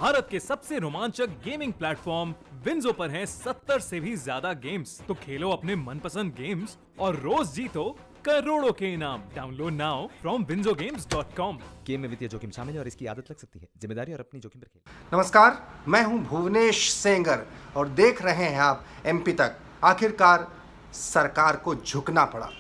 भारत के सबसे रोमांचक गेमिंग प्लेटफॉर्म विंजो पर हैं 70 से भी ज्यादा गेम्स। तो खेलो अपने मनपसंद गेम्स और रोज जीतो करोड़ों के इनाम। Download now from winzogames.com। Game में वित्तीय जोखिम शामिल है और इसकी आदत लग सकती है। जिम्मेदारी और अपनी जोखिम पर खेलें। नमस्कार, मैं हूं भुवनेश सेंगर और देख रहे हैं आप एमपी तक। आखिरकार सरकार को झुकना पड़ा।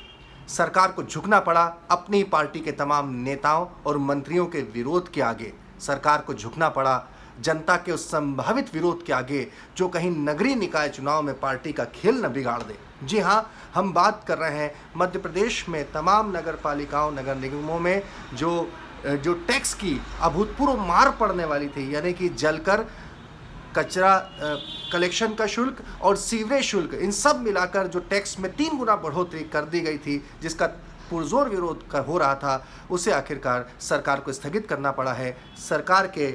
सरकार को झुकना पड़ा अपनी पार्टी के तमाम नेताओं और मंत्रियों के विरोध के आगे। सरकार को झुकना पड़ा जनता के उस संभावित विरोध के आगे जो कहीं नगरीय निकाय चुनाव में पार्टी का खेल न बिगाड़ दे। जी हाँ, हम बात कर रहे हैं मध्य प्रदेश में तमाम नगर पालिकाओं, नगर निगमों में जो टैक्स की अभूतपूर्व मार पड़ने वाली थी, यानी कि जलकर कचरा कलेक्शन का शुल्क और सीवरेज शुल्क, इन सब मिलाकर जो टैक्स में 3 गुना बढ़ोतरी कर दी गई थी, जिसका पुरजोर विरोध हो रहा था, उसे आखिरकार सरकार को स्थगित करना पड़ा है। सरकार के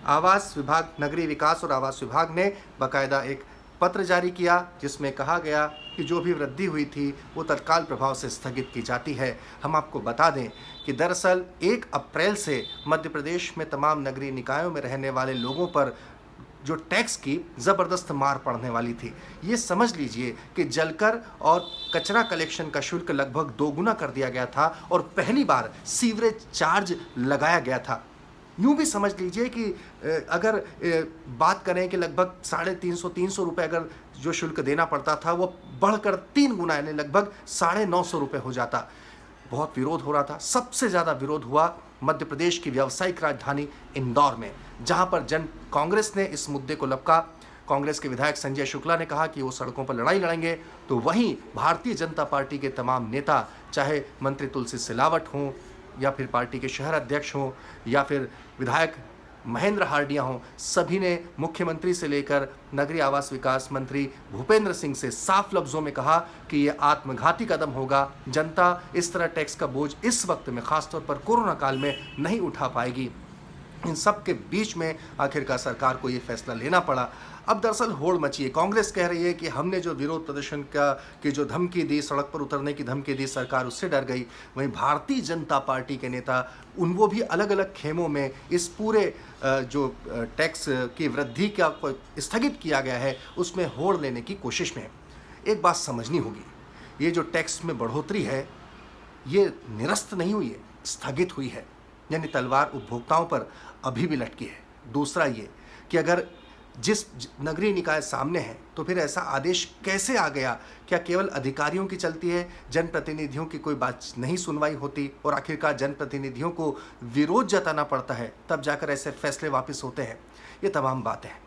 आवास विभाग, नगरीय विकास और आवास विभाग ने बाकायदा एक पत्र जारी किया जिसमें कहा गया कि जो भी वृद्धि हुई थी वो तत्काल प्रभाव से स्थगित की जाती है। हम आपको बता दें कि दरअसल 1 अप्रैल से मध्य प्रदेश में तमाम नगरीय निकायों में रहने वाले लोगों पर जो टैक्स की ज़बरदस्त मार पड़ने वाली थी। ये समझ लीजिए कि जलकर और कचरा कलेक्शन का शुल्क लगभग 2 गुना कर दिया गया था और पहली बार सीवरेज चार्ज लगाया गया था। यूँ भी समझ लीजिए कि अगर बात करें कि लगभग 350 रुपये अगर जो शुल्क देना पड़ता था वो बढ़कर 3 गुना यानी लगभग 950 रुपये हो जाता। बहुत विरोध हो रहा था। सबसे ज़्यादा विरोध हुआ मध्य प्रदेश की व्यावसायिक राजधानी इंदौर में, जहां पर कांग्रेस ने इस मुद्दे को लपका। कांग्रेस के विधायक संजय शुक्ला ने कहा कि वो सड़कों पर लड़ाई लड़ेंगे, तो वहीं भारतीय जनता पार्टी के तमाम नेता, चाहे मंत्री तुलसी सिलावट हों या फिर पार्टी के शहर अध्यक्ष हों या फिर विधायक महेंद्र हार्डिया हों, सभी ने मुख्यमंत्री से लेकर नगरीय आवास विकास मंत्री भूपेंद्र सिंह से साफ लफ्ज़ों में कहा कि ये आत्मघाती कदम होगा। जनता इस तरह टैक्स का बोझ इस वक्त में, खासतौर पर कोरोना काल में, नहीं उठा पाएगी। इन सब के बीच में आखिरकार सरकार को ये फैसला लेना पड़ा। अब दरअसल होड़ मची है। कांग्रेस कह रही है कि हमने जो विरोध प्रदर्शन की जो धमकी दी, सड़क पर उतरने की धमकी दी, सरकार उससे डर गई। वहीं भारतीय जनता पार्टी के नेता वो भी अलग अलग खेमों में इस पूरे जो टैक्स की वृद्धि का स्थगित किया गया है उसमें होड़ लेने की कोशिश में। एक बात समझनी होगी, ये जो टैक्स में बढ़ोतरी है ये निरस्त नहीं हुई है, स्थगित हुई है, यानी तलवार उपभोक्ताओं पर अभी भी लटकी है। दूसरा ये कि अगर जिस नगरीय निकाय सामने है तो फिर ऐसा आदेश कैसे आ गया? क्या केवल अधिकारियों की चलती है, जनप्रतिनिधियों की कोई बात नहीं सुनवाई होती और आखिरकार जनप्रतिनिधियों को विरोध जताना पड़ता है, तब जाकर ऐसे फैसले वापस होते हैं? ये तमाम बातें हैं।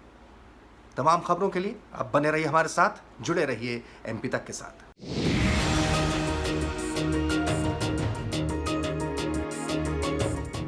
तमाम खबरों के लिए आप बने रहिए हमारे साथ, जुड़े रहिए एमपी तक के साथ।